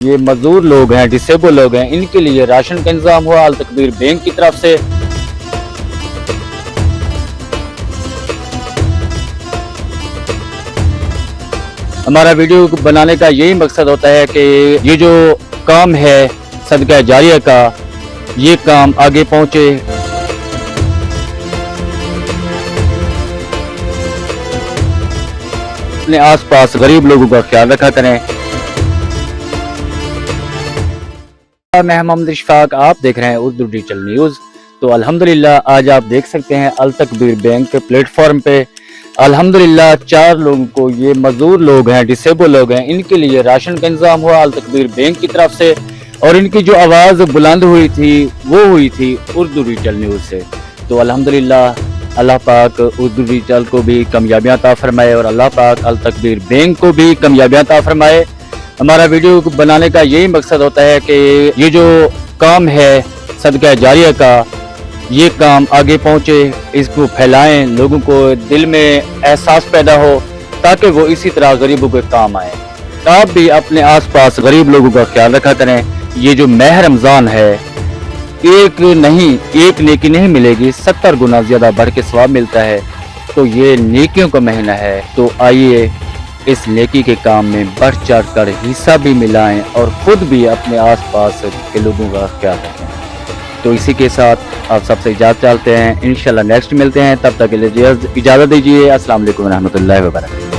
ये मजदूर लोग हैं, डिसेबल लोग हैं, इनके लिए राशन का इंतजाम हुआ अल तकबीर बैंक की तरफ से। हमारा वीडियो बनाने का यही मकसद होता है कि ये जो काम है सदका जारिया का, ये काम आगे पहुंचे। अपने आसपास गरीब लोगों का ख्याल रखा करें। मैं मोहम्मद इशफाक, आप देख रहे हैं उर्दू डिजिटल न्यूज़। तो अल्हम्दुलिल्लाह आज आप देख सकते हैं अल तकबीर बैंक के प्लेटफॉर्म पे अल्हम्दुलिल्लाह 4 लोगों को, ये मजदूर लोग हैं, डिसेबल लोग हैं, इनके लिए राशन का इंतजाम हुआ अल तकबीर बैंक की तरफ से। और इनकी जो आवाज़ बुलंद हुई थी वो हुई थी उर्दू डिजिटल न्यूज़ से। तो अल्हम्दुलिल्लाह अल्लाह पाक उर्दू डिजिटल को भी कामयाबियाँ अता फरमाए और अल्लाह पाक अल तकबीर बैंक को भी कामयाबियाँ अता फरमाए। हमारा वीडियो बनाने का यही मकसद होता है कि ये जो काम है सदका जारिया का, ये काम आगे पहुंचे, इसको फैलाएं, लोगों को दिल में एहसास पैदा हो ताकि वो इसी तरह गरीबों के काम आए। आप भी अपने आसपास गरीब लोगों का ख्याल रखा करें। ये जो माह रमज़ान है, एक नेकी नहीं मिलेगी, 70 गुना ज़्यादा बढ़ के सवाब मिलता है। तो ये नेकियों का महीना है, तो आइए इस नेकी के काम में बढ़ चढ़ कर हिस्सा भी मिलाएं और खुद भी अपने आसपास के लोगों का ख्याल रखें। तो इसी के साथ आप सबसे इजाज़त चाहते हैं, इंशाल्लाह नेक्स्ट मिलते हैं, तब तक के लिए इजाज़त दीजिए। अस्सलाम वालेकुम रहमतुल्लाहि व बरकातहू।